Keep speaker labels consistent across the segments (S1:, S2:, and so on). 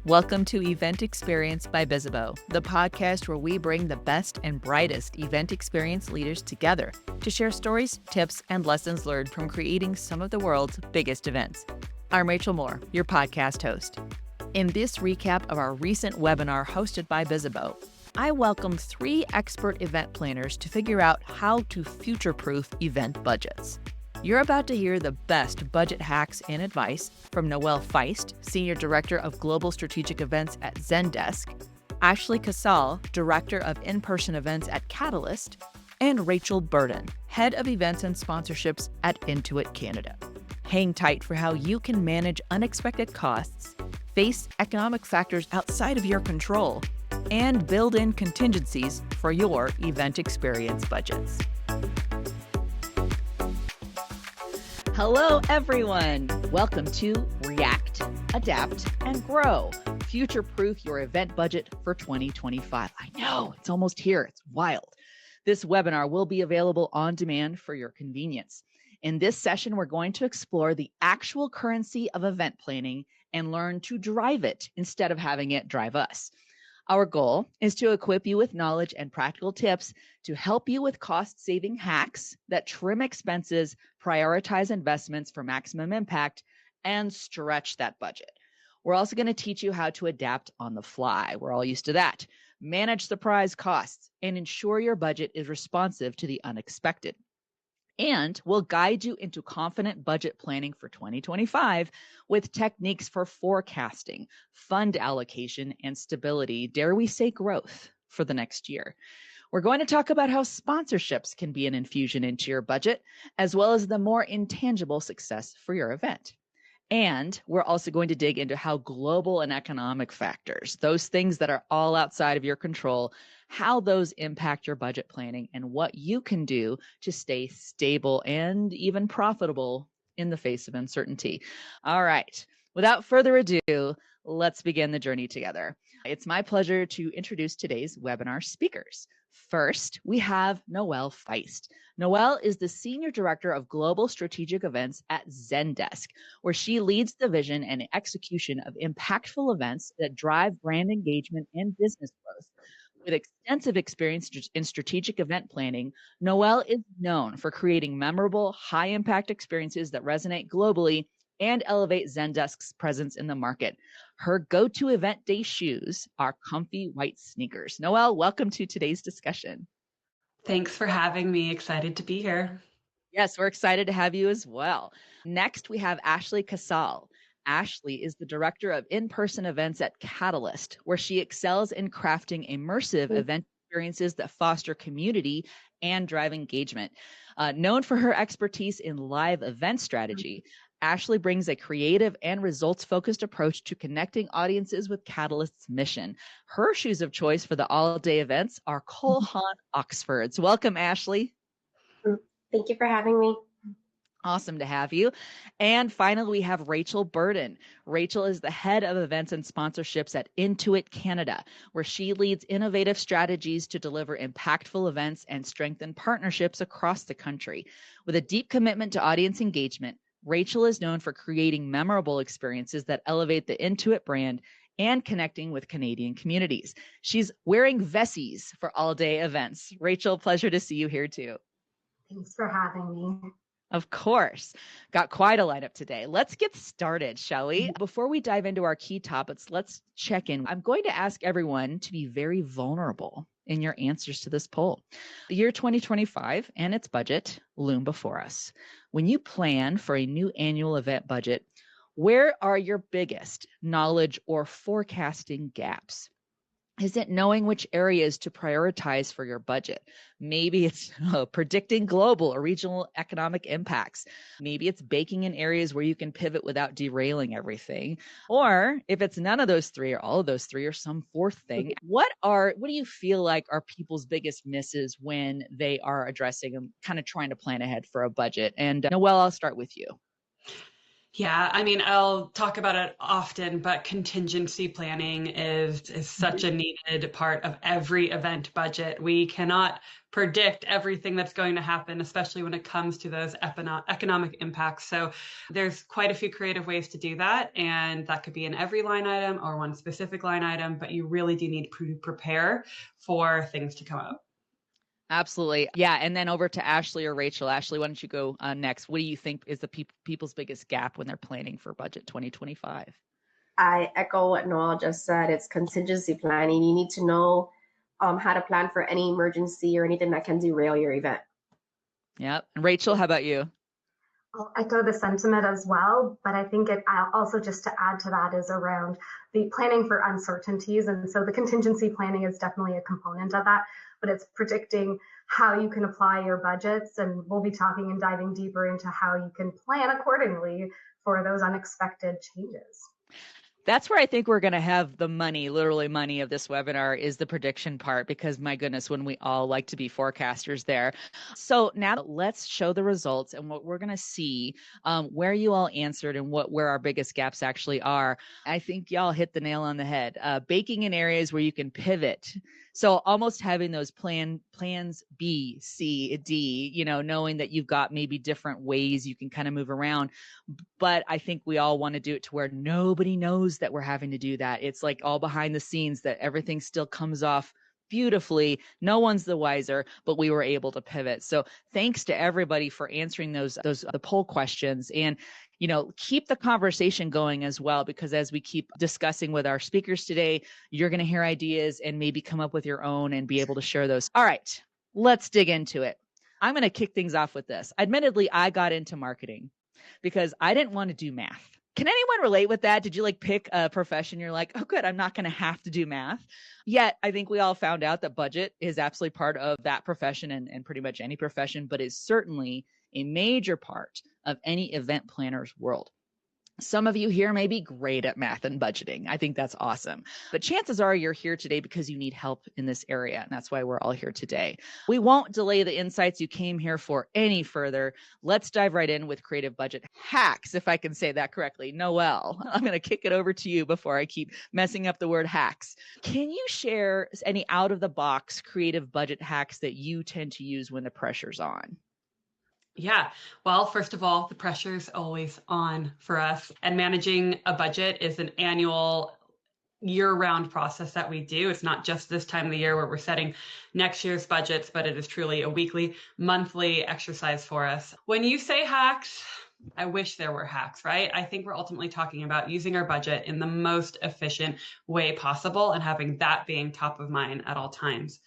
S1: Welcome to Event Experience by Bizzabo, the podcast where we bring the best and brightest event experience leaders together to share stories, tips, and lessons learned from creating some of the world's biggest events. I'm Rachel Moore, your podcast host. In this recap of our recent webinar hosted by Bizzabo, I welcome 3 expert event planners to figure out how to future-proof event budgets. You're about to hear the best budget hacks and advice from Noelle Feist, Senior Director of Global Strategic Events at Zendesk, Ashley Casal, Director of In-Person Events at Catalyst, and Rachel Burden, Head of Events and Sponsorships at Intuit Canada. Hang tight for how you can manage unexpected costs, face economic factors outside of your control, and build in contingencies for your event experience budgets. Hello, everyone. Welcome to React, Adapt, and Grow. Future-proof your event budget for 2025. I know, it's almost here. It's wild. This webinar will be available on demand for your convenience. In this session, we're going to explore the actual currency of event planning and learn to drive it instead of having it drive us. Our goal is to equip you with knowledge and practical tips to help you with cost-saving hacks that trim expenses, prioritize investments for maximum impact, and stretch that budget. We're also going to teach you how to adapt on the fly. We're all used to that. Manage surprise costs and ensure your budget is responsive to the unexpected. And we'll guide you into confident budget planning for 2025 with techniques for forecasting, fund allocation, and stability, dare we say growth, for the next year. We're going to talk about how sponsorships can be an infusion into your budget, as well as the more intangible success for your event. And we're also going to dig into how global and economic factors, those things that are all outside of your control, how those impact your budget planning and what you can do to stay stable and even profitable in the face of uncertainty. All right, without further ado, let's begin the journey together. It's my pleasure to introduce today's webinar speakers. First, we have Noelle Feist. Noelle is the Senior Director of Global Strategic Events at Zendesk, where she leads the vision and execution of impactful events that drive brand engagement and business growth. With extensive experience in strategic event planning, Noelle is known for creating memorable, high-impact experiences that resonate globally and elevate Zendesk's presence in the market. Her go-to event day shoes are comfy white sneakers. Noelle, welcome to today's discussion.
S2: Thanks for having me. Excited to be here.
S1: Yes, we're excited to have you as well. Next, we have Ashley Casal. Ashley is the Director of In-Person Events at Catalyst, where she excels in crafting immersive event experiences that foster community and drive engagement. Known for her expertise in live event strategy, Ashley brings a creative and results-focused approach to connecting audiences with Catalyst's mission. Her shoes of choice for the all-day events are Cole Haan Oxfords. Welcome, Ashley.
S3: Thank you for having me.
S1: Awesome to have you. And finally, we have Rachel Burden. Rachel is the Head of Events and Sponsorships at Intuit Canada, where she leads innovative strategies to deliver impactful events and strengthen partnerships across the country. With a deep commitment to audience engagement, Rachel is known for creating memorable experiences that elevate the Intuit brand and connecting with Canadian communities. She's wearing Vessies for all-day events. Rachel, pleasure to see you here too.
S3: Thanks for having me.
S1: Of course. Got quite a lineup today. Let's get started, shall we? Before we dive into our key topics, let's check in. I'm going to ask everyone to be very vulnerable in your answers to this poll. The year 2025 and its budget loom before us. When you plan for a new annual event budget, where are your biggest knowledge or forecasting gaps? Is it knowing which areas to prioritize for your budget? Maybe it's predicting global or regional economic impacts. Maybe it's baking in areas where you can pivot without derailing everything. Or if it's none of those three or all of those three or some fourth thing, what do you feel like are people's biggest misses when they are addressing and kind of trying to plan ahead for a budget? And Noelle, I'll start with you.
S2: Yeah, I mean, I'll talk about it often, but contingency planning is such a needed part of every event budget. We cannot predict everything that's going to happen, especially when it comes to those economic impacts. So there's quite a few creative ways to do that, and that could be in every line item or one specific line item, but you really do need to prepare for things to come up.
S1: Absolutely. Yeah. And then over to Ashley or Rachel. Ashley, why don't you go next? What do you think is the people's biggest gap when they're planning for budget 2025?
S3: I echo what Noelle just said. It's contingency planning. You need to know how to plan for any emergency or anything that can derail your event.
S1: Yep. And Rachel, how about you?
S4: I'll echo the sentiment as well, but I think it also, just to add to that, is around the planning for uncertainties. And so the contingency planning is definitely a component of that, but it's predicting how you can apply your budgets. And we'll be talking and diving deeper into how you can plan accordingly for those unexpected changes.
S1: That's where I think we're going to have the money, literally money of this webinar, is the prediction part, because my goodness, when we all like to be forecasters there. So now let's show the results and what we're going to see, where you all answered and where our biggest gaps actually are. I think y'all hit the nail on the head. Baking in areas where you can pivot. So almost having those plans B, C, D, knowing that you've got maybe different ways you can kind of move around. But I think we all want to do it to where nobody knows that we're having to do that. It's like all behind the scenes, that everything still comes off beautifully. No one's the wiser, but we were able to pivot. So thanks to everybody for answering the poll questions, and keep the conversation going as well, because as we keep discussing with our speakers today, you're going to hear ideas and maybe come up with your own and be able to share those. All right, let's dig into it. I'm going to kick things off with this. Admittedly, I got into marketing because I didn't want to do math. Can anyone relate with that? Did you pick a profession? You're like, oh, good, I'm not going to have to do math. Yet I think we all found out that budget is absolutely part of that profession and pretty much any profession, but is certainly a major part of any event planner's world. Some of you here may be great at math and budgeting. I think that's awesome. But chances are you're here today because you need help in this area. And that's why we're all here today. We won't delay the insights you came here for any further. Let's dive right in with creative budget hacks, if I can say that correctly. Noelle, I'm going to kick it over to you before I keep messing up the word hacks. Can you share any out of the box creative budget hacks that you tend to use when the pressure's on?
S2: Yeah. Well, first of all, the pressure's always on for us. And managing a budget is an annual year-round process that we do. It's not just this time of the year where we're setting next year's budgets, but it is truly a weekly, monthly exercise for us. When you say hacks, I wish there were hacks, right? I think we're ultimately talking about using our budget in the most efficient way possible and having that being top of mind at all times.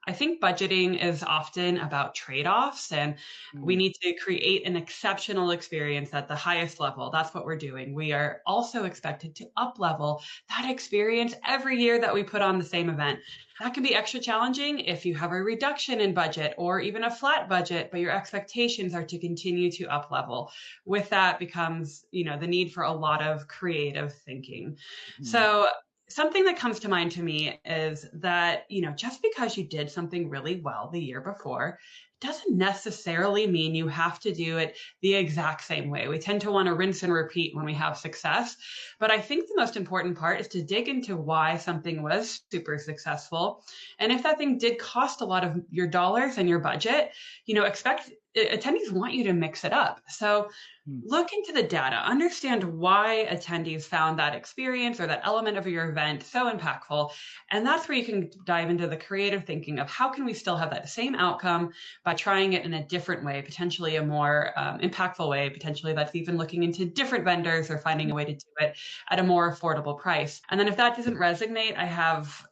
S2: I think budgeting is often about trade-offs, and we need to create an exceptional experience at the highest level. That's what we're doing. We are also expected to up-level that experience every year that we put on the same event. That can be extra challenging if you have a reduction in budget or even a flat budget, but your expectations are to continue to up-level. With that becomes, the need for a lot of creative thinking. So something that comes to mind to me is that, just because you did something really well the year before doesn't necessarily mean you have to do it the exact same way. We tend to want to rinse and repeat when we have success. But I think the most important part is to dig into why something was super successful. And if that thing did cost a lot of your dollars and your budget, expect attendees want you to mix it up. So look into the data, understand why attendees found that experience or that element of your event so impactful. And that's where you can dive into the creative thinking of how can we still have that same outcome by trying it in a different way, potentially a more impactful way, potentially that's even looking into different vendors or finding a way to do it at a more affordable price. And then if that doesn't resonate, I have,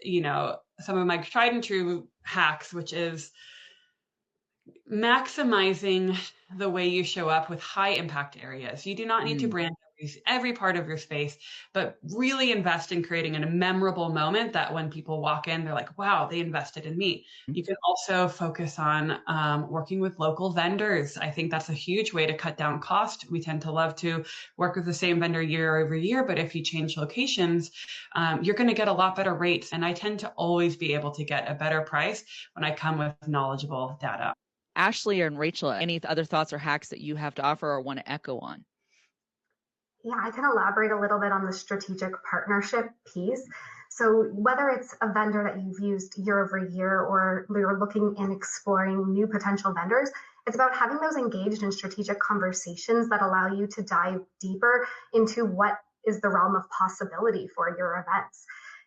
S2: some of my tried and true hacks, which is maximizing the way you show up with high impact areas. You do not need to brand every part of your space, but really invest in creating a memorable moment that when people walk in, they're like, wow, they invested in me. You can also focus on working with local vendors. I think that's a huge way to cut down cost. We tend to love to work with the same vendor year over year, but if you change locations, you're going to get a lot better rates. And I tend to always be able to get a better price when I come with knowledgeable data.
S1: Ashley and Rachel, any other thoughts or hacks that you have to offer or want to echo on?
S4: Yeah, I can elaborate a little bit on the strategic partnership piece. So whether it's a vendor that you've used year over year or you're looking and exploring new potential vendors, it's about having those engaged in strategic conversations that allow you to dive deeper into what is the realm of possibility for your events.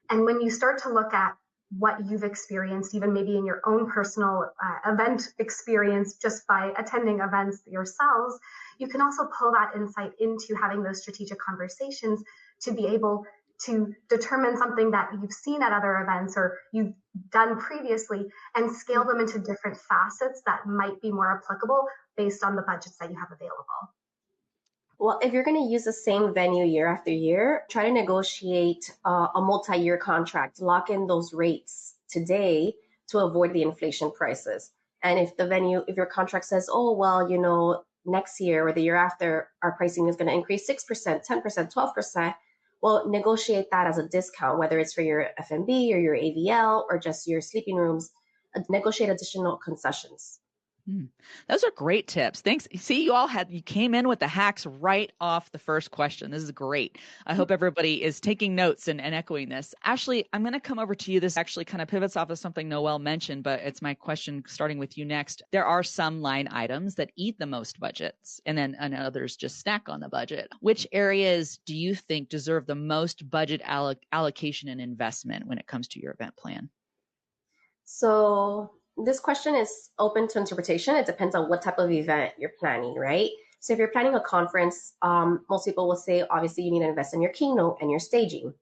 S4: And when you start to look at what you've experienced, even maybe in your own personal event experience, just by attending events yourselves, you can also pull that insight into having those strategic conversations to be able to determine something that you've seen at other events or you've done previously and scale them into different facets that might be more applicable based on the budgets that you have available.
S3: Well, if you're going to use the same venue year after year, try to negotiate a multi-year contract, lock in those rates today to avoid the inflation prices. And if your contract says, oh, well, next year or the year after, our pricing is going to increase 6%, 10%, 12%, well, negotiate that as a discount, whether it's for your F&B or your AVL or just your sleeping rooms, negotiate additional concessions.
S1: Those are great tips. Thanks. See, you came in with the hacks right off the first question. This is great. I hope everybody is taking notes and echoing this. Ashley, I'm going to come over to you. This actually kind of pivots off of something Noelle mentioned, but it's my question starting with you next. There are some line items that eat the most budgets and others just snack on the budget. Which areas do you think deserve the most budget allocation and investment when it comes to your event plan?
S3: So this question is open to interpretation. It depends on what type of event you're planning, right? So if you're planning a conference, most people will say, obviously, you need to invest in your keynote and your staging.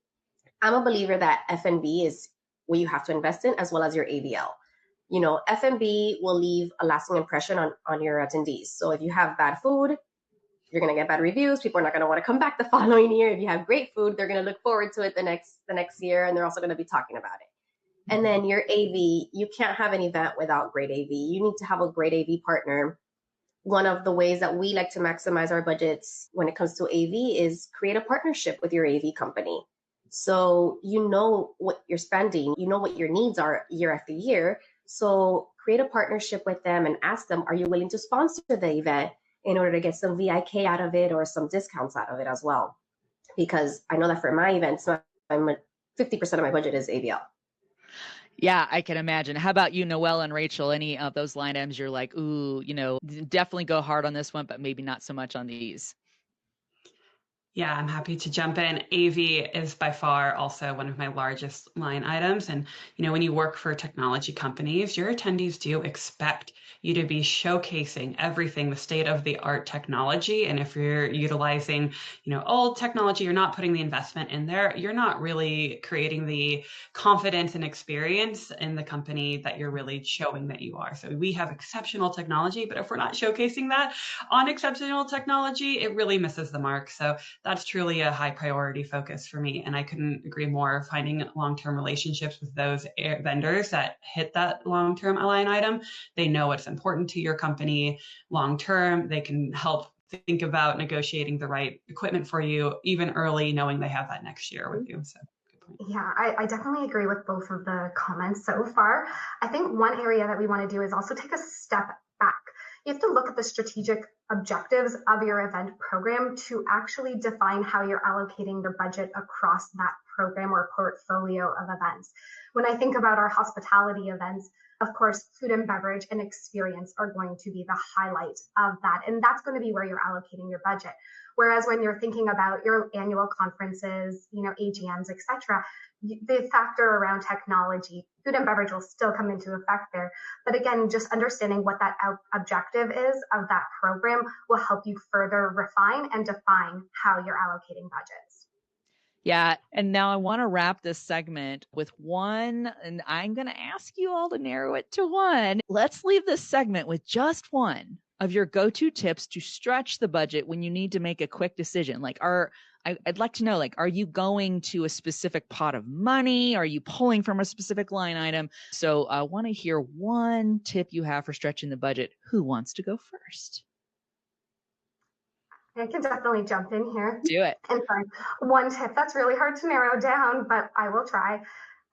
S3: I'm a believer that F&B is what you have to invest in, as well as your AVL. F&B will leave a lasting impression on your attendees. So if you have bad food, you're going to get bad reviews. People are not going to want to come back the following year. If you have great food, they're going to look forward to it the next year, and they're also going to be talking about it. And then your AV, you can't have an event without great AV. You need to have a great AV partner. One of the ways that we like to maximize our budgets when it comes to AV is create a partnership with your AV company. So you know what you're spending, you know what your needs are year after year. So create a partnership with them and ask them, are you willing to sponsor the event in order to get some VIK out of it or some discounts out of it as well? Because I know that for my events, 50% of my budget is AVL.
S1: Yeah, I can imagine. How about you, Noelle and Rachel? Any of those line items you're like, ooh, definitely go hard on this one, but maybe not so much on these?
S2: Yeah, I'm happy to jump in. AV is by far also one of my largest line items. And, when you work for technology companies, your attendees do expect you to be showcasing everything, the state of the art technology. And if you're utilizing, old technology, you're not putting the investment in there, you're not really creating the confidence and experience in the company that you're really showing that you are. So we have exceptional technology, but if we're not showcasing that on exceptional technology, it really misses the mark. So that's truly a high priority focus for me. And I couldn't agree more. Finding long-term relationships with those vendors that hit that long-term line item, they know what's important to your company long-term. They can help think about negotiating the right equipment for you, even early, knowing they have that next year with you. So.
S4: Yeah, I definitely agree with both of the comments so far. I think one area that we want to do is also take a step back. You have to look at the strategic objectives of your event program to actually define how you're allocating your budget across that program or portfolio of events. When I think about our hospitality events, of course, food and beverage and experience are going to be the highlight of that. And that's going to be where you're allocating your budget. Whereas when you're thinking about your annual conferences, AGMs, etc., the factor around technology, food and beverage will still come into effect there. But again, just understanding what that objective is of that program will help you further refine and define how you're allocating budgets.
S1: Yeah. And now I want to wrap this segment with one, and I'm going to ask you all to narrow it to one. Let's leave this segment with just one of your go-to tips to stretch the budget when you need to make a quick decision. I'd like to know, are you going to a specific pot of money? Are you pulling from a specific line item? So I want to hear one tip you have for stretching the budget. Who wants to go first?
S4: I can definitely jump in here.
S1: Do it.
S4: And sorry, one tip that's really hard to narrow down, but I will try.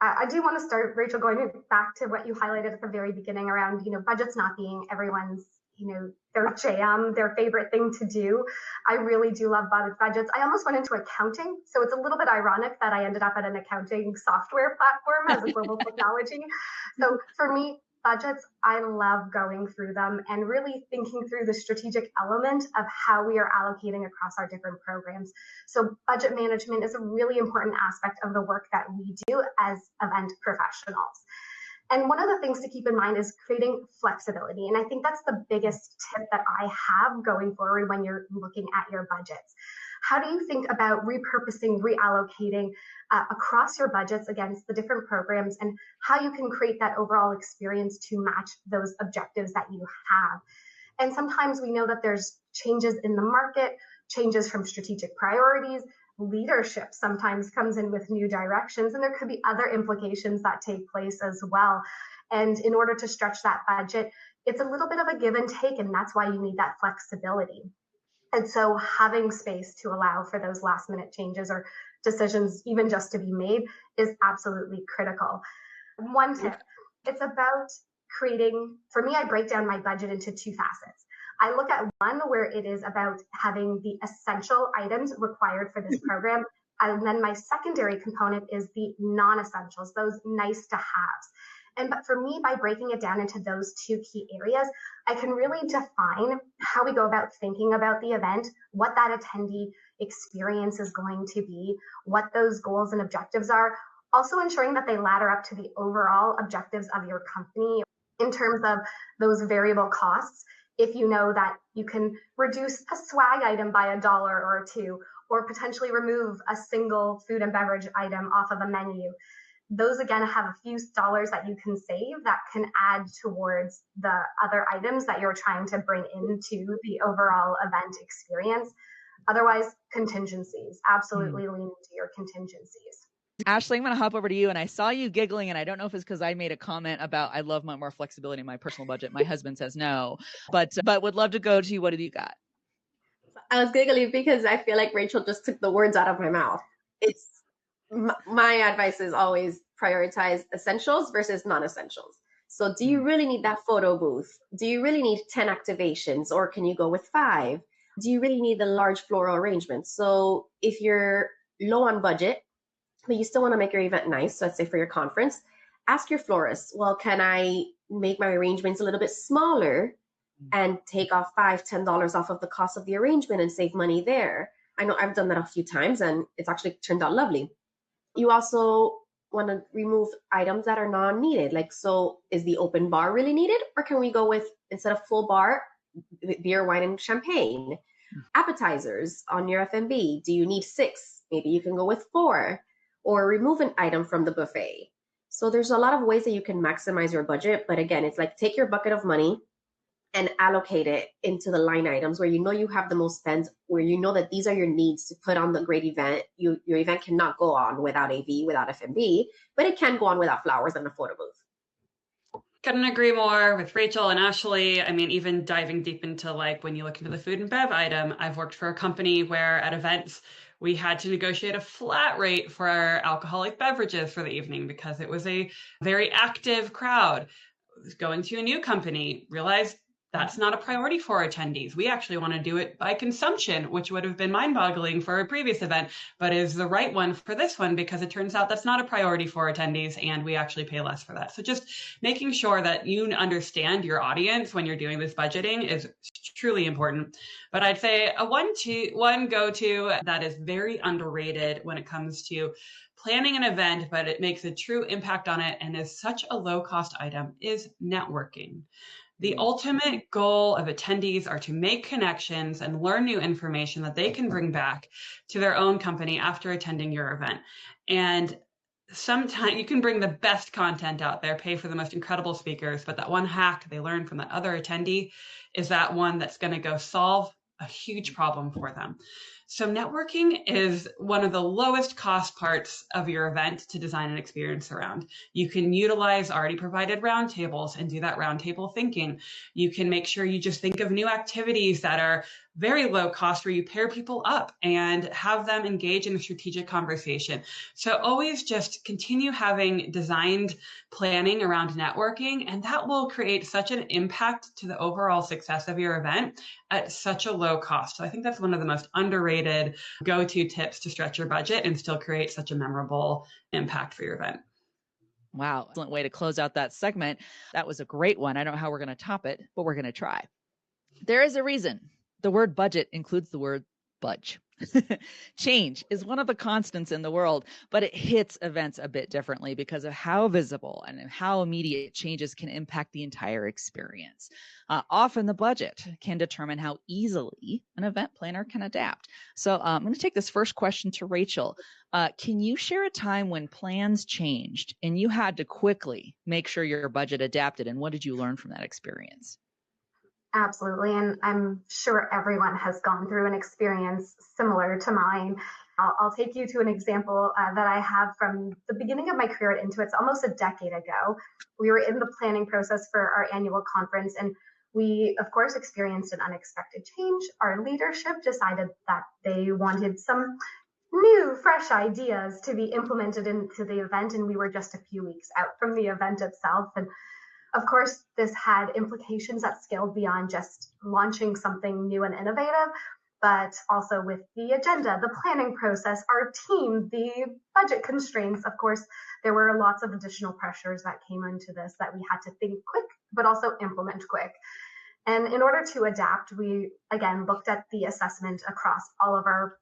S4: I do want to start, Rachel, going back to what you highlighted at the very beginning around, budgets not being everyone's their jam, their favorite thing to do. I really do love budgets. I almost went into accounting. So it's a little bit ironic that I ended up at an accounting software platform as a global technology. So for me, budgets, I love going through them and really thinking through the strategic element of how we are allocating across our different programs. So budget management is a really important aspect of the work that we do as event professionals. And one of the things to keep in mind is creating flexibility. And I think that's the biggest tip that I have going forward when you're looking at your budgets. How do you think about repurposing, reallocating across your budgets against the different programs, and how you can create that overall experience to match those objectives that you have? And sometimes we know that there's changes in the market, changes from strategic priorities. Leadership sometimes comes in with new directions, and there could be other implications that take place as well. And in order to stretch that budget, it's a little bit of a give and take, and that's why you need that flexibility. And so having space to allow for those last minute changes or decisions, even just to be made, is absolutely critical. One tip, it's about creating, for me, I break down my budget into two facets. I look at one where it is about having the essential items required for this program. And then my secondary component is the non-essentials, those nice to haves. But for me, by breaking it down into those two key areas, I can really define how we go about thinking about the event, what that attendee experience is going to be, what those goals and objectives are, also ensuring that they ladder up to the overall objectives of your company in terms of those variable costs. If you know that you can reduce a swag item by $1 or $2, or potentially remove a single food and beverage item off of a menu, those again have a few dollars that you can save that can add towards the other items that you're trying to bring into the overall event experience. Otherwise, contingencies, absolutely lean into your contingencies.
S1: Ashley, I'm going to hop over to you. And I saw you giggling, and I don't know if it's because I made a comment about I love more flexibility in my personal budget. My husband says no, but would love to go to you. What have you got?
S3: I was giggling because I feel like Rachel just took the words out of my mouth. It's my advice is always prioritize essentials versus non-essentials. So do you really need that photo booth? Do you really need 10 activations, or can you go with 5? Do you really need the large floral arrangement? So if you're low on budget, but you still want to make your event nice, so let's say for your conference, ask your florist, well, can I make my arrangements a little bit smaller and take off $5, $10 off of the cost of the arrangement and save money there? I know I've done that a few times and it's actually turned out lovely. You also want to remove items that are non-needed. Like, so is the open bar really needed? Or can we go with, instead of full bar, beer, wine, and champagne? Appetizers on your F&B, do you need 6? Maybe you can go with 4. Or remove an item from the buffet. So there's a lot of ways that you can maximize your budget. But again, it's like take your bucket of money and allocate it into the line items where you know you have the most spend, where you know that these are your needs to put on the great event. Your event cannot go on without AV, without F&B, but it can go on without flowers and a photo booth.
S2: Couldn't agree more with Rachel and Ashley. I mean, even diving deep into like when you look into the food and bev item, I've worked for a company where at events, we had to negotiate a flat rate for our alcoholic beverages for the evening because it was a very active crowd. Going to a new company, realized that's not a priority for attendees. We actually want to do it by consumption, which would have been mind-boggling for a previous event, but is the right one for this one because it turns out that's not a priority for attendees and we actually pay less for that. So just making sure that you understand your audience when you're doing this budgeting is truly important. But I'd say one go-to that is very underrated when it comes to planning an event, but it makes a true impact on it and is such a low-cost item is networking. The ultimate goal of attendees are to make connections and learn new information that they can bring back to their own company after attending your event. And sometimes you can bring the best content out there, pay for the most incredible speakers, but that one hack they learned from that other attendee is that one that's going to go solve a huge problem for them. So networking is one of the lowest cost parts of your event to design an experience around. You can utilize already provided roundtables and do that roundtable thinking. You can make sure you just think of new activities that are very low cost where you pair people up and have them engage in a strategic conversation. So always just continue having designed planning around networking, and that will create such an impact to the overall success of your event at such a low cost. So I think that's one of the most underrated go-to tips to stretch your budget and still create such a memorable impact for your event.
S1: Wow. Excellent way to close out that segment. That was a great one. I don't know how we're going to top it, but we're going to try. There is a reason the word budget includes the word budge. Change is one of the constants in the world, but it hits events a bit differently because of how visible and how immediate changes can impact the entire experience. Often the budget can determine how easily an event planner can adapt. So I'm going to take this first question to Rachel. Can you share a time when plans changed and you had to quickly make sure your budget adapted, and what did you learn from that experience?
S4: Absolutely. And I'm sure everyone has gone through an experience similar to mine. I'll take you to an example that I have from the beginning of my career at Intuit. It's almost a decade ago. We were in the planning process for our annual conference, and we, of course, experienced an unexpected change. Our leadership decided that they wanted some new, fresh ideas to be implemented into the event, and we were just a few weeks out from the event itself. And of course, this had implications that scaled beyond just launching something new and innovative, but also with the agenda, the planning process, our team, the budget constraints. Of course, there were lots of additional pressures that came into this that we had to think quick, but also implement quick. And in order to adapt, we, again, looked at the assessment across all of our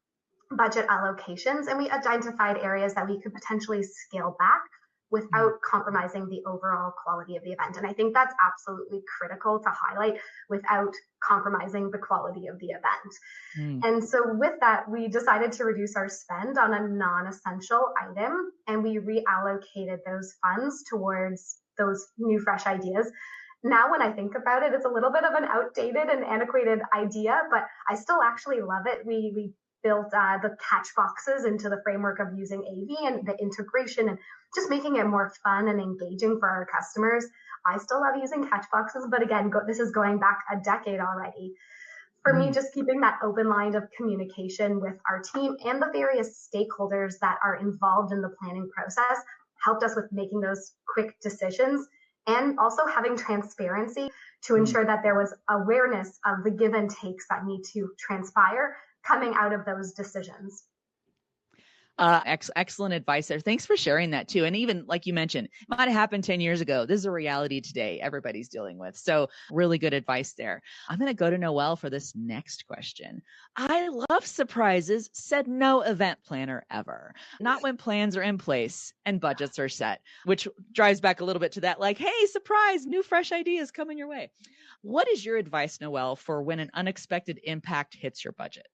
S4: budget allocations, and we identified areas that we could potentially scale back without compromising the overall quality of the event. And I think that's absolutely critical to highlight, without compromising the quality of the event. And so with that, we decided to reduce our spend on a non-essential item, and we reallocated those funds towards those new, fresh ideas. Now, when I think about it, it's a little bit of an outdated and antiquated idea, but I still actually love it. We built the catch boxes into the framework of using AV and the integration and just making it more fun and engaging for our customers. I still love using catch boxes, but again, this is going back a decade already. For me, just keeping that open line of communication with our team and the various stakeholders that are involved in the planning process helped us with making those quick decisions, and also having transparency to ensure that there was awareness of the give and takes that need to transpire coming out of those decisions.
S1: Excellent advice there. Thanks for sharing that too. And even like you mentioned, it might have happened 10 years ago. This is a reality today everybody's dealing with. So really good advice there. I'm going to go to Noelle for this next question. I love surprises, said no event planner ever. Not when plans are in place and budgets are set, which drives back a little bit to that, like, hey, surprise, new fresh ideas coming your way. What is your advice, Noelle, for when an unexpected impact hits your budget?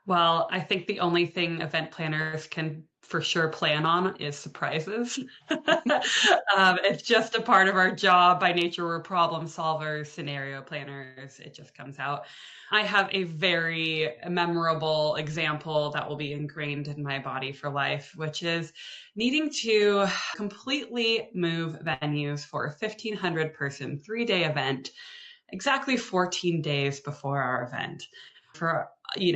S2: Well, I think the only thing event planners can for sure plan on is surprises. It's just a part of our job by nature. We're problem solvers, scenario planners. It just comes out. I have a very memorable example that will be ingrained in my body for life, which is needing to completely move venues for a 1,500 person 3-day event exactly 14 days before our event. For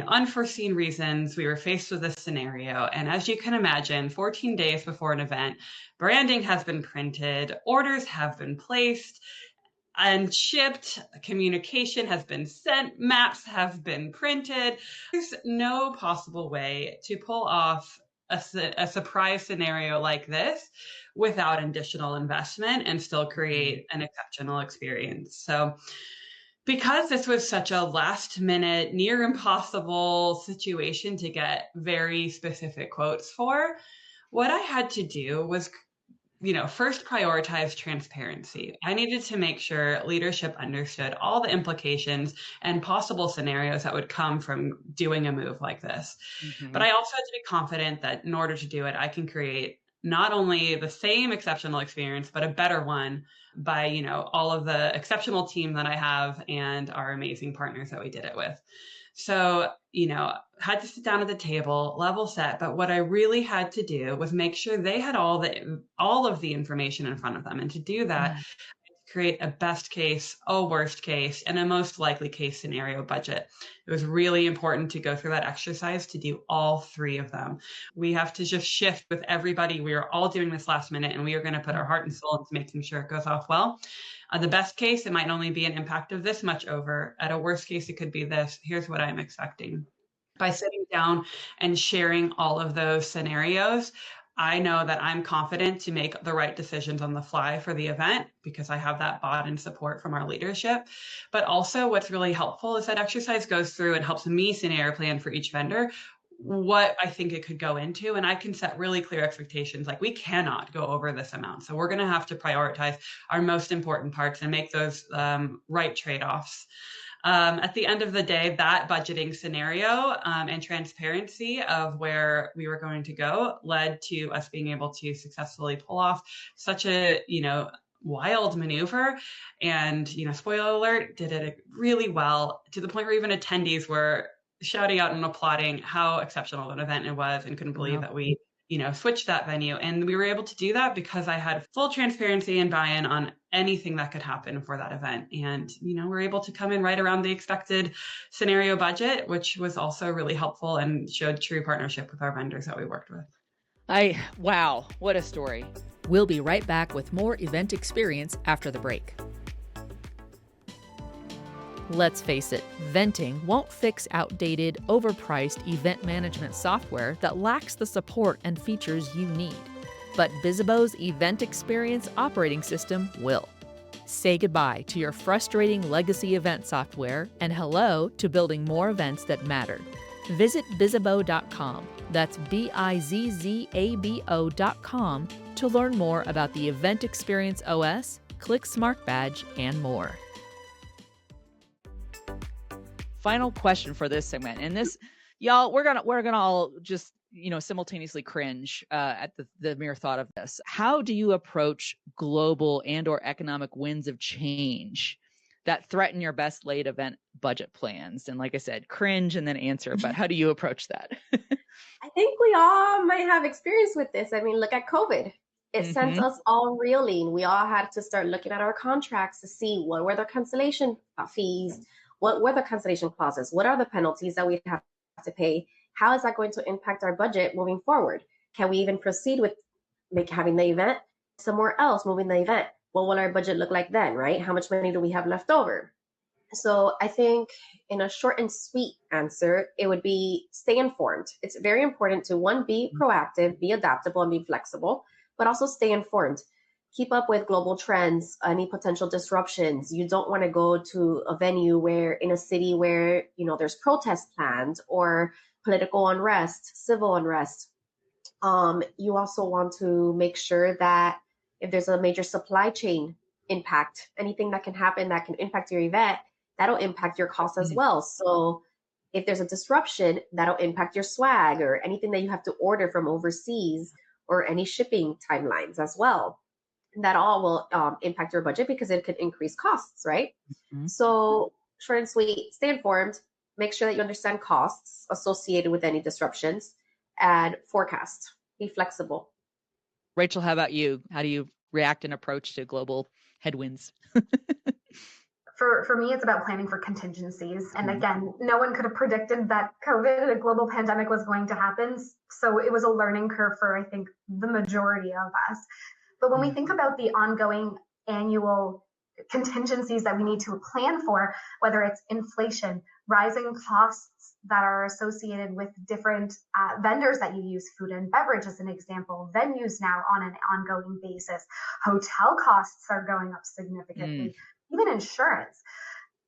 S2: unforeseen reasons, we were faced with this scenario. And as you can imagine, 14 days before an event, branding has been printed, orders have been placed and shipped, communication has been sent, maps have been printed. There's no possible way to pull off a surprise scenario like this without additional investment and still create an exceptional experience. So because this was such a last minute, near impossible situation to get very specific quotes for, what I had to do was, first prioritize transparency. I needed to make sure leadership understood all the implications and possible scenarios that would come from doing a move like this. But I also had to be confident that in order to do it, I can create not only the same exceptional experience, but a better one by, all of the exceptional team that I have and our amazing partners that we did it with. So, had to sit down at the table, level set. But what I really had to do was make sure they had all of the information in front of them. And to do that, create a best case, a worst case, and a most likely case scenario budget. It was really important to go through that exercise to do all three of them. We have to just shift with everybody. We are all doing this last minute, and we are going to put our heart and soul into making sure it goes off well. The best case, it might only be an impact of this much over. At a worst case, it could be this. Here's what I'm expecting. By sitting down and sharing all of those scenarios, I know that I'm confident to make the right decisions on the fly for the event because I have that bought-in support from our leadership. But also what's really helpful is that exercise goes through and helps me scenario plan for each vendor what I think it could go into. And I can set really clear expectations, like we cannot go over this amount. So we're going to have to prioritize our most important parts and make those right trade-offs. At the end of the day, that budgeting scenario and transparency of where we were going to go led to us being able to successfully pull off such a, wild maneuver. And, spoiler alert, did it really well to the point where even attendees were shouting out and applauding how exceptional an event it was and couldn't believe that we switched that venue. And we were able to do that because I had full transparency and buy-in on anything that could happen for that event. And, we're able to come in right around the expected scenario budget, which was also really helpful and showed true partnership with our vendors that we worked with.
S1: Wow, what a story. We'll be right back with more event experience after the break. Let's face it, venting won't fix outdated, overpriced event management software that lacks the support and features you need. But Bizibo's Event Experience operating system will. Say goodbye to your frustrating legacy event software and hello to building more events that matter. Visit Bizibo.com, that's Bizzabo.com, to learn more about the Event Experience OS, Click Smart Badge, and more. Final question for this segment, and this, y'all, we're gonna all just simultaneously cringe at the mere thought of this. How do you approach global and/or economic winds of change that threaten your best laid event budget plans? And like I said, cringe and then answer. But how do you approach that?
S3: I think we all might have experience with this. I mean, look at COVID. It sent us all reeling. We all had to start looking at our contracts to see what were the cancellation fees. What were the cancellation clauses? What are the penalties that we have to pay? How is that going to impact our budget moving forward? Can we even proceed with having the event somewhere else, moving the event? What will our budget look like then, right? How much money do we have left over? So I think in a short and sweet answer, it would be stay informed. It's very important to, one, be proactive, be adaptable, and be flexible, but also stay informed. Keep up with global trends, any potential disruptions. You don't want to go to a venue in a city where, there's protest planned or political unrest, civil unrest. You also want to make sure that if there's a major supply chain impact, anything that can happen that can impact your event, that'll impact your costs as well. So if there's a disruption, that'll impact your swag or anything that you have to order from overseas or any shipping timelines as well. That all will impact your budget because it could increase costs, right? So short and sweet, stay informed, make sure that you understand costs associated with any disruptions, and forecast, be flexible.
S1: Rachel, how about you? How do you react and approach to global headwinds?
S4: For me, it's about planning for contingencies. And again, no one could have predicted that COVID, a global pandemic, was going to happen. So it was a learning curve for, I think, the majority of us. But when we think about the ongoing annual contingencies that we need to plan for, whether it's inflation, rising costs that are associated with different vendors that you use, food and beverage as an example, venues now on an ongoing basis, hotel costs are going up significantly, even insurance.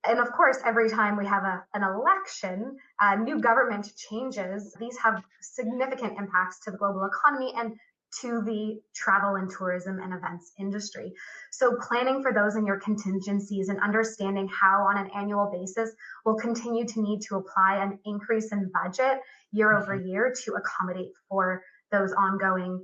S4: And of course, every time we have an election, new government changes, these have significant impacts to the global economy and to the travel and tourism and events industry. So planning for those in your contingencies and understanding how on an annual basis we'll continue to need to apply an increase in budget year over year to accommodate for those ongoing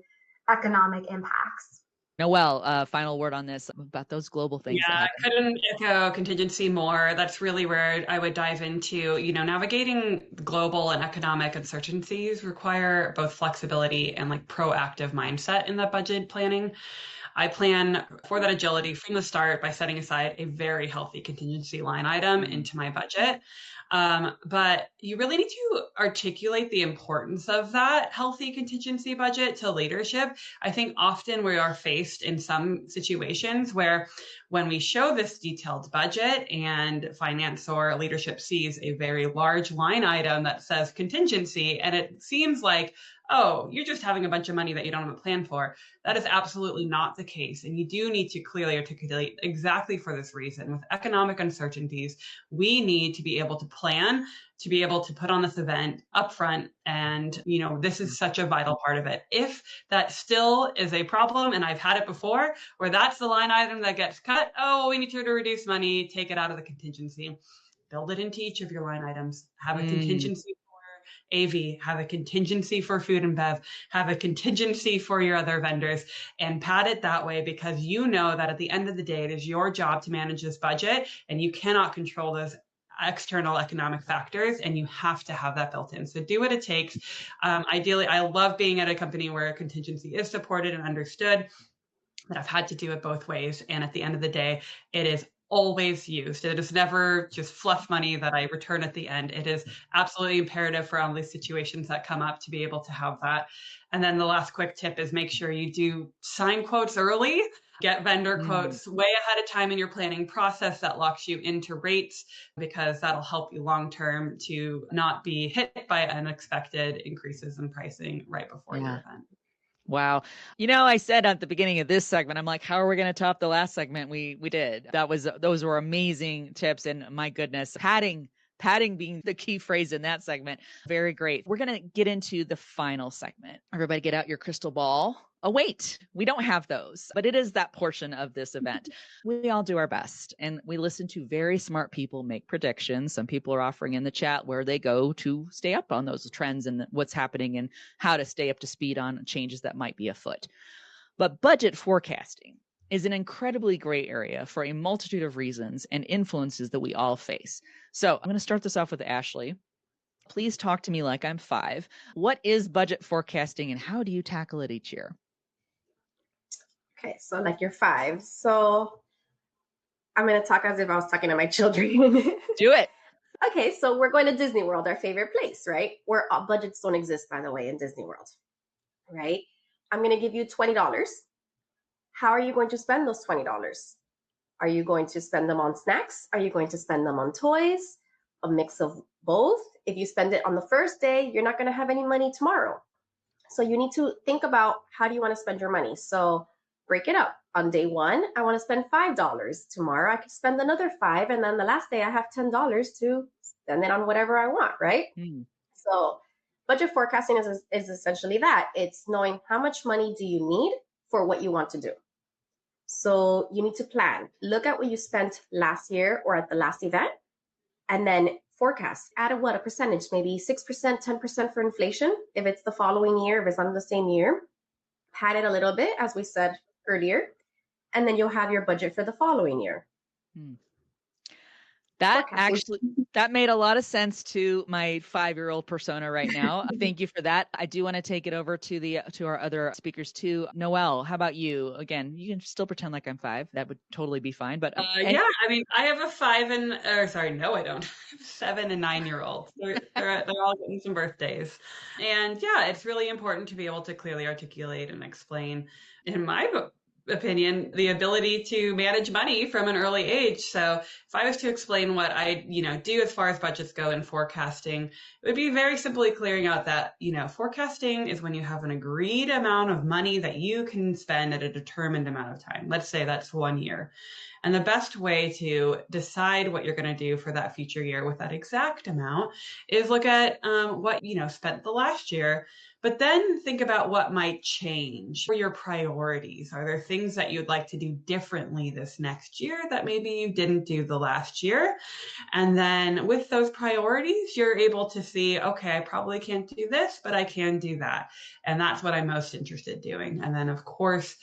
S4: economic impacts.
S1: Noelle, final word on this about those global things that
S2: Yeah,
S1: happen.
S2: I couldn't echo contingency more. That's really where I would dive into. Navigating global and economic uncertainties require both flexibility and like proactive mindset in that budget planning. I plan for that agility from the start by setting aside a very healthy contingency line item into my budget. But you really need to articulate the importance of that healthy contingency budget to leadership. I think often we are faced in some situations where when we show this detailed budget and finance or leadership sees a very large line item that says contingency, and it seems like, oh, you're just having a bunch of money that you don't have a plan for. That is absolutely not the case. And you do need to clearly articulate exactly for this reason. With economic uncertainties, we need to be able to plan, to be able to put on this event upfront. And, this is such a vital part of it. If that still is a problem, and I've had it before, where that's the line item that gets cut, oh, we need to reduce money, take it out of the contingency. Build it into each of your line items. Have a contingency AV, have a contingency for food and bev, have a contingency for your other vendors, and pad it that way, because you know that at the end of the day, it is your job to manage this budget and you cannot control those external economic factors, and you have to have that built in. So do what it takes. Ideally, I love being at a company where contingency is supported and understood, but I've had to do it both ways. And at the end of the day, it is always used. It is never just fluff money that I return at the end. It is absolutely imperative for all these situations that come up to be able to have that. And then the last quick tip is make sure you do sign quotes early. Get vendor quotes way ahead of time in your planning process. That locks you into rates, because that'll help you long-term to not be hit by unexpected increases in pricing right before your event.
S1: Wow. I said at the beginning of this segment, I'm like, how are we going to top the last segment we did? Those were amazing tips. And my goodness, padding being the key phrase in that segment. Very great. We're going to get into the final segment. Everybody get out your crystal ball. Oh, wait, we don't have those, but it is that portion of this event. We all do our best, and we listen to very smart people make predictions. Some people are offering in the chat where they go to stay up on those trends and what's happening and how to stay up to speed on changes that might be afoot. But budget forecasting is an incredibly gray area for a multitude of reasons and influences that we all face. So I'm going to start this off with Ashley. Please talk to me like I'm 5. What is budget forecasting and how do you tackle it each year?
S3: Okay, so like you're 5. So I'm going to talk as if I was talking to my children.
S1: Do it.
S3: Okay, so we're going to Disney World, our favorite place, right? Where budgets don't exist, by the way, in Disney World, right? I'm going to give you $20. How are you going to spend those $20? Are you going to spend them on snacks? Are you going to spend them on toys? A mix of both. If you spend it on the first day, you're not going to have any money tomorrow. So you need to think about, how do you want to spend your money? So break it up. On day 1, I want to spend $5. Tomorrow I could spend another $5. And then the last day I have $10 to spend it on whatever I want, right? So budget forecasting is essentially that. It's knowing how much money do you need for what you want to do. So you need to plan. Look at what you spent last year or at the last event, and then forecast. Add a percentage, maybe 6%, 10% for inflation. If it's the following year, if it's on the same year, pad it a little bit, as we said earlier, and then you'll have your budget for the following year.
S1: That made a lot of sense to my 5-year-old persona right now. Thank you for that. I do want to take it over to our other speakers too. Noelle, how about you? Again, you can still pretend like I'm 5. That would totally be fine. But
S2: yeah, I mean, I have a 5 and sorry, no, I don't. I have 7 and 9-year-olds. They're all getting some birthdays, and yeah, it's really important to be able to clearly articulate and explain, in my opinion, the ability to manage money from an early age. So if I was to explain what I, do as far as budgets go in forecasting, it would be very simply clearing out that, forecasting is when you have an agreed amount of money that you can spend at a determined amount of time. Let's say that's 1 year. And the best way to decide what you're going to do for that future year with that exact amount is look at what, spent the last year, but then think about what might change. What are your priorities? Are there things that you'd like to do differently this next year that maybe you didn't do the last year? And then with those priorities, you're able to see, okay, I probably can't do this, but I can do that. And that's what I'm most interested in doing. And then, of course,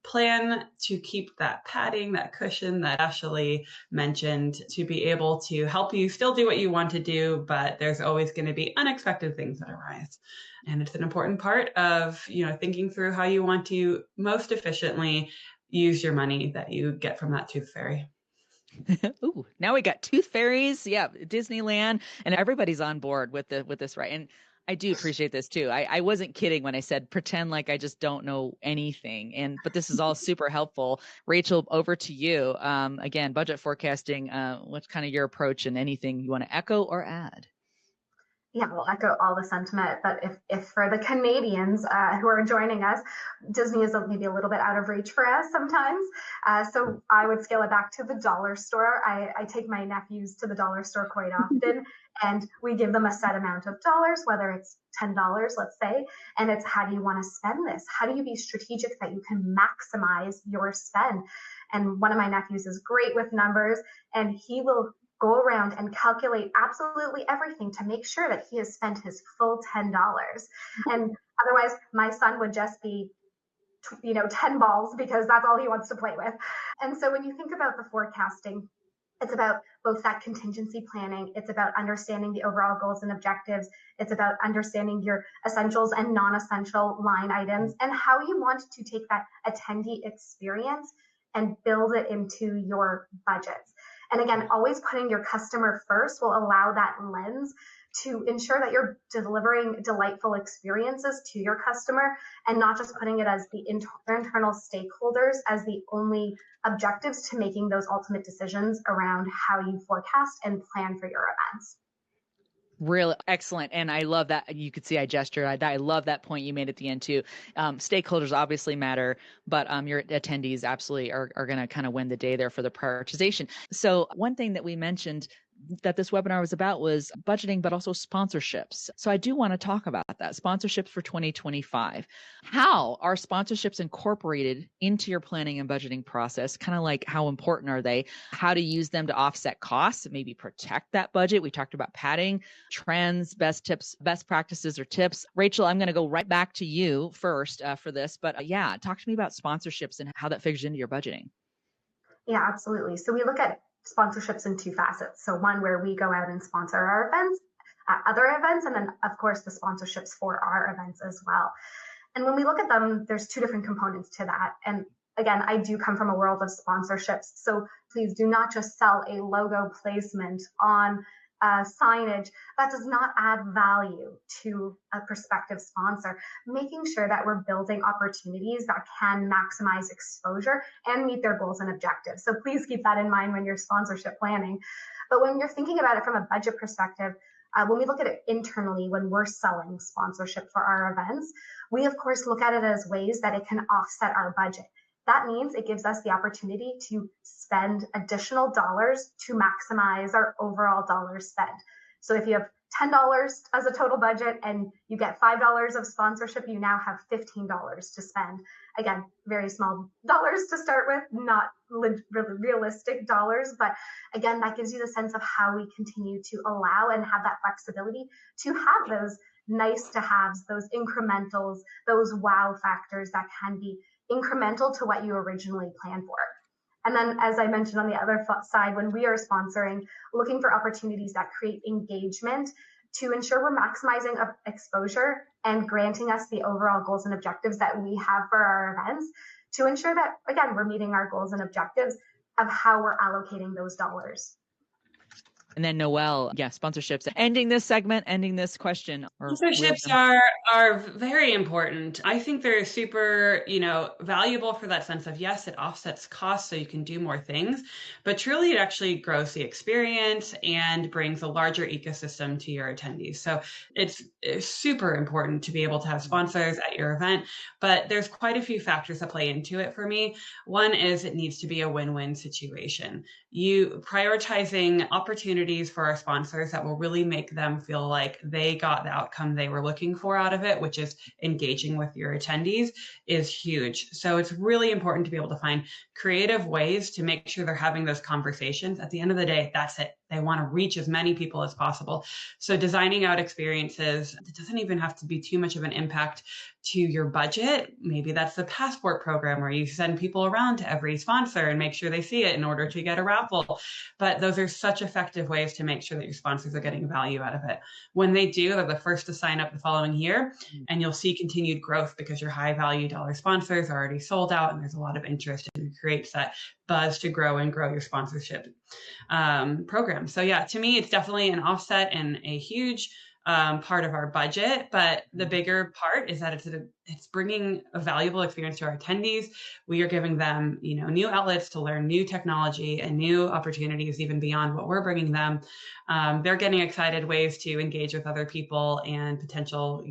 S2: plan to keep that padding, that cushion that Ashley mentioned, to be able to help you still do what you want to do, but there's always going to be unexpected things that arise. And it's an important part of, thinking through how you want to most efficiently use your money that you get from that tooth fairy.
S1: Ooh, now we got tooth fairies. Yeah, Disneyland, and everybody's on board with this, right? And I do appreciate this too. I wasn't kidding when I said pretend like I just don't know anything. But this is all super helpful. Rachel, over to you. Again, budget forecasting. What's kind of your approach, and anything you want to echo or add?
S4: Yeah, I'll echo all the sentiment, but if for the Canadians who are joining us, Disney is maybe a little bit out of reach for us sometimes. So I would scale it back to the dollar store. I take my nephews to the dollar store quite often, and we give them a set amount of dollars, whether it's $10, let's say, and it's how do you want to spend this? How do you be strategic that you can maximize your spend? And one of my nephews is great with numbers, and he will go around and calculate absolutely everything to make sure that he has spent his full $10. And otherwise, my son would just be, 10 balls, because that's all he wants to play with. And so when you think about the forecasting, it's about both that contingency planning. It's about understanding the overall goals and objectives. It's about understanding your essentials and non-essential line items, and how you want to take that attendee experience and build it into your budgets. And again, always putting your customer first will allow that lens to ensure that you're delivering delightful experiences to your customer, and not just putting it as the internal stakeholders as the only objectives to making those ultimate decisions around how you forecast and plan for your events.
S1: Really excellent. And I love that. You could see I gestured. I love that point you made at the end too. Stakeholders obviously matter, but your attendees absolutely are going to kind of win the day there for the prioritization. So one thing that we mentioned that this webinar was about was budgeting, but also sponsorships. So I do want to talk about that. Sponsorships for 2025. How are sponsorships incorporated into your planning and budgeting process? Kind of like, how important are they? How to use them to offset costs, maybe protect that budget. We talked about padding, trends, best tips, best practices or tips. Rachel, I'm going to go right back to you first for this, but talk to me about sponsorships and how that figures into your budgeting.
S4: Yeah, absolutely. So we look at sponsorships in two facets. So one where we go out and sponsor our events, other events, and then of course the sponsorships for our events as well. And when we look at them, there's two different components to that. And again, I do come from a world of sponsorships. So please do not just sell a logo placement on signage that does not add value to a prospective sponsor, making sure that we're building opportunities that can maximize exposure and meet their goals and objectives. So please keep that in mind when you're sponsorship planning. But when you're thinking about it from a budget perspective, when we look at it internally, when we're selling sponsorship for our events, we of course look at it as ways that it can offset our budget. That means it gives us the opportunity to spend additional dollars to maximize our overall dollar spend. So if you have $10 as a total budget and you get $5 of sponsorship, you now have $15 to spend. Again, very small dollars to start with, not realistic dollars, but again, that gives you the sense of how we continue to allow and have that flexibility to have those nice to haves, those incrementals, those wow factors that can be incremental to what you originally planned for. And then, as I mentioned on the other side, when we are sponsoring, looking for opportunities that create engagement to ensure we're maximizing exposure and granting us the overall goals and objectives that we have for our events, to ensure that, again, we're meeting our goals and objectives of how we're allocating those dollars.
S1: And then Noelle, sponsorships. Ending this segment, ending this question.
S2: Sponsorships are very important. I think they're super, valuable for that sense of, yes, it offsets costs so you can do more things, but truly it actually grows the experience and brings a larger ecosystem to your attendees. So it's super important to be able to have sponsors at your event, but there's quite a few factors that play into it for me. One is it needs to be a win-win situation. You prioritizing opportunities for our sponsors that will really make them feel like they got the outcome they were looking for out of it, which is engaging with your attendees, is huge. So it's really important to be able to find creative ways to make sure they're having those conversations. At the end of the day, that's it. They want to reach as many people as possible. So designing out experiences, it doesn't even have to be too much of an impact to your budget. Maybe that's the passport program where you send people around to every sponsor and make sure they see it in order to get a raffle. But those are such effective ways to make sure that your sponsors are getting value out of it. When they do, they're the first to sign up the following year, and you'll see continued growth because your high value dollar sponsors are already sold out and there's a lot of interest, and it creates that buzz to grow your sponsorship program. So yeah, to me, it's definitely an offset and a huge part of our budget, but the bigger part is that it's bringing a valuable experience to our attendees. We are giving them, new outlets to learn new technology and new opportunities, even beyond what we're bringing them. They're getting excited ways to engage with other people and potential,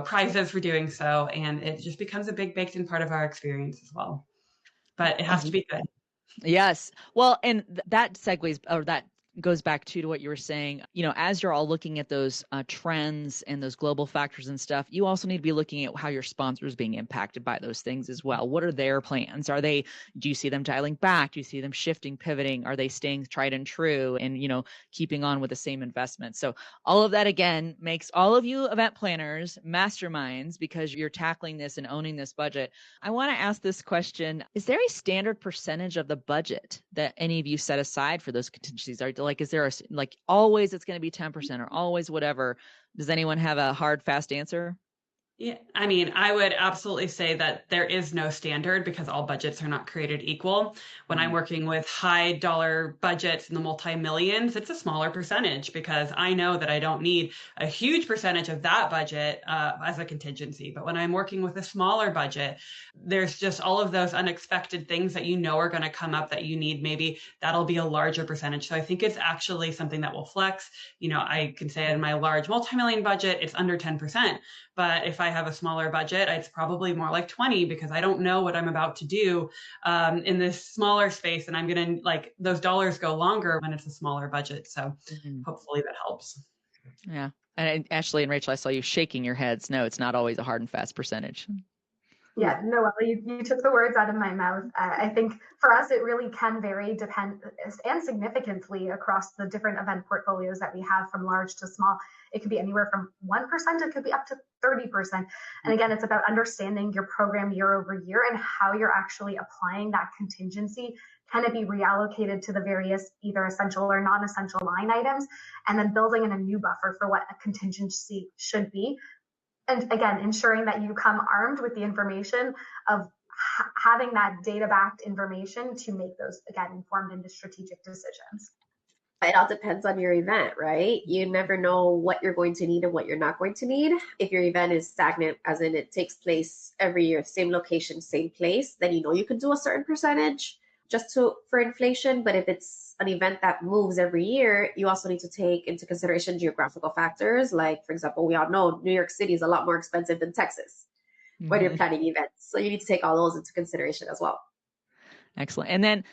S2: prizes for doing so. And it just becomes a big baked in part of our experience as well. But it has to be good.
S1: Yes. Well, and that segues, or that goes back to what you were saying, as you're all looking at those trends and those global factors and stuff, you also need to be looking at how your sponsors being impacted by those things as well. What are their plans? Do you see them dialing back? Do you see them shifting, pivoting? Are they staying tried and true and, keeping on with the same investment? So all of that, again, makes all of you event planners masterminds because you're tackling this and owning this budget. I want to ask this question. Is there a standard percentage of the budget that any of you set aside for those contingencies? Is there always it's going to be 10% or always whatever? Does anyone have a hard, fast answer?
S2: Yeah, I mean, I would absolutely say that there is no standard because all budgets are not created equal. When I'm working with high dollar budgets in the multi-millions, it's a smaller percentage because I know that I don't need a huge percentage of that budget as a contingency. But when I'm working with a smaller budget, there's just all of those unexpected things that are going to come up that you need. Maybe that'll be a larger percentage. So I think it's actually something that will flex. I can say in my large multi-million budget, it's under 10%. But if I have a smaller budget, it's probably more like 20 because I don't know what I'm about to do in this smaller space. And I'm going to those dollars go longer when it's a smaller budget. So hopefully that helps.
S1: Yeah. And Ashley and Rachel, I saw you shaking your heads. No, it's not always a hard and fast percentage.
S4: Yeah, Noelle, you took the words out of my mouth. I think for us, it really can vary and significantly across the different event portfolios that we have from large to small. It could be anywhere from 1%, it could be up to 30%. And again, it's about understanding your program year over year and how you're actually applying that contingency. Can it be reallocated to the various either essential or non-essential line items, and then building in a new buffer for what a contingency should be. And again, ensuring that you come armed with the information of having that data-backed information to make those, again, informed and strategic decisions.
S3: It all depends on your event, right? You never know what you're going to need and what you're not going to need. If your event is stagnant, as in it takes place every year, same location, same place, then you could do a certain percentage just for inflation. But if it's an event that moves every year, you also need to take into consideration geographical factors. Like, for example, we all know New York City is a lot more expensive than Texas when you're planning events. So you need to take all those into consideration as well.
S1: Excellent. And then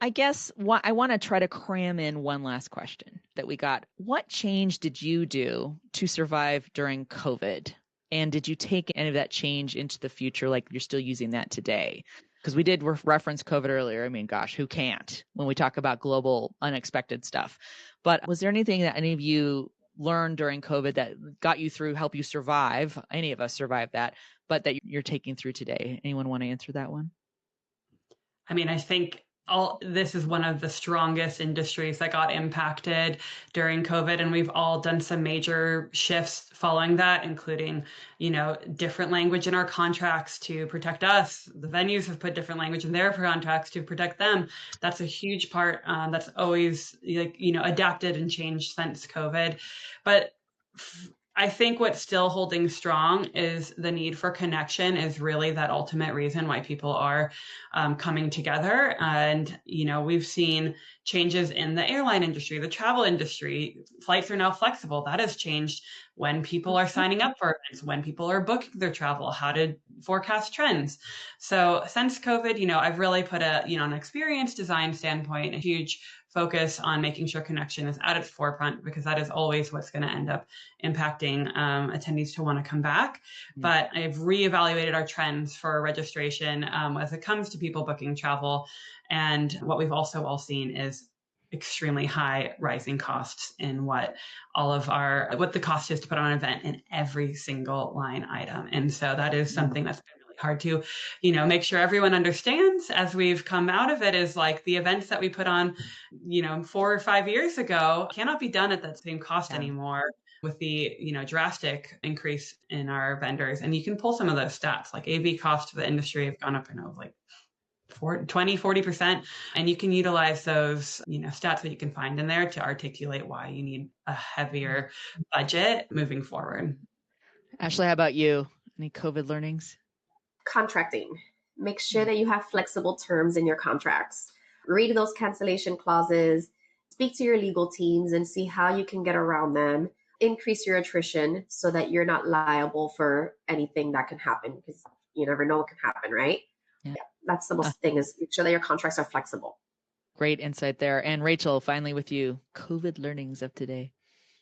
S1: I guess I want to try to cram in one last question that we got. What change did you do to survive during COVID? And did you take any of that change into the future? Like you're still using that today? Because we did reference COVID earlier. I mean, gosh, who can't when we talk about global unexpected stuff? But was there anything that any of you learned during COVID that got you through, help you survive? Any of us survived that, but that you're taking through today? Anyone want to answer that one?
S2: I mean, I think this is one of the strongest industries that got impacted during COVID. And we've all done some major shifts following that, including, different language in our contracts to protect us. The venues have put different language in their contracts to protect them. That's a huge part that's always adapted and changed since COVID. But I think what's still holding strong is the need for connection is really that ultimate reason why people are coming together. And, we've seen changes in the airline industry, the travel industry. Flights are now flexible. That has changed when people are signing up for events, when people are booking their travel, how to forecast trends. So since COVID, I've really put an experience design standpoint, a huge focus on making sure connection is at its forefront, because that is always what's going to end up impacting attendees to want to come back. But I've reevaluated our trends for registration as it comes to people booking travel. And what we've also all seen is extremely high rising costs in what the cost is to put on an event in every single line item. And so that is something that's been really hard to, make sure everyone understands as we've come out of it, is like the events that we put on, 4 or 5 years ago cannot be done at that same cost anymore, with the drastic increase in our vendors. And you can pull some of those stats, like AV costs for the industry have gone up, 40%. And you can utilize those, stats that you can find in there to articulate why you need a heavier budget moving forward.
S1: Ashley, how about you? Any COVID learnings?
S3: Contracting. Make sure that you have flexible terms in your contracts. Read those cancellation clauses, speak to your legal teams and see how you can get around them. Increase your attrition so that you're not liable for anything that can happen, because you never know what can happen, right? Yeah, that's the most thing, is make sure that your contracts are flexible.
S1: Great insight there. And Rachel, finally with you, COVID learnings of today.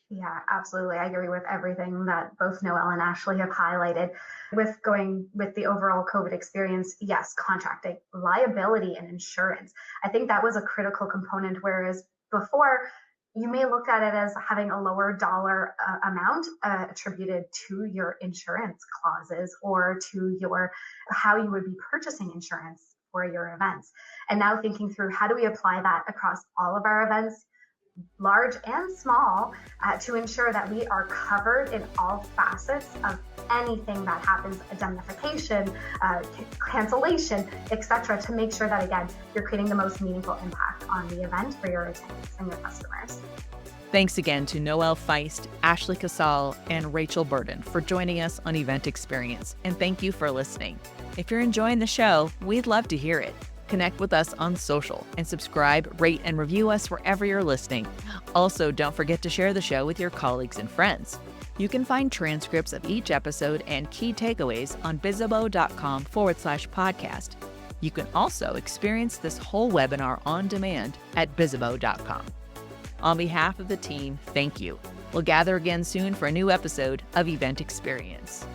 S4: Yeah, absolutely. I agree with everything that both Noelle and Ashley have highlighted. With going with the overall COVID experience, yes, contracting, liability, and insurance. I think that was a critical component, whereas before, you may look at it as having a lower dollar amount attributed to your insurance clauses or to how you would be purchasing insurance for your events. And now thinking through, how do we apply that across all of our events, large and small, to ensure that we are covered in all facets of anything that happens, indemnification, cancellation, etc., to make sure that, again, you're creating the most meaningful impact on the event for your attendees and your customers.
S1: Thanks again to Noelle Feist, Ashley Casal, and Rachel Burden for joining us on Event Experience. And thank you for listening. If you're enjoying the show, we'd love to hear it. Connect with us on social and subscribe, rate, and review us wherever you're listening. Also, don't forget to share the show with your colleagues and friends. You can find transcripts of each episode and key takeaways on bizzabo.com/podcast. You can also experience this whole webinar on demand at bizzabo.com. On behalf of the team, thank you. We'll gather again soon for a new episode of Event Experience.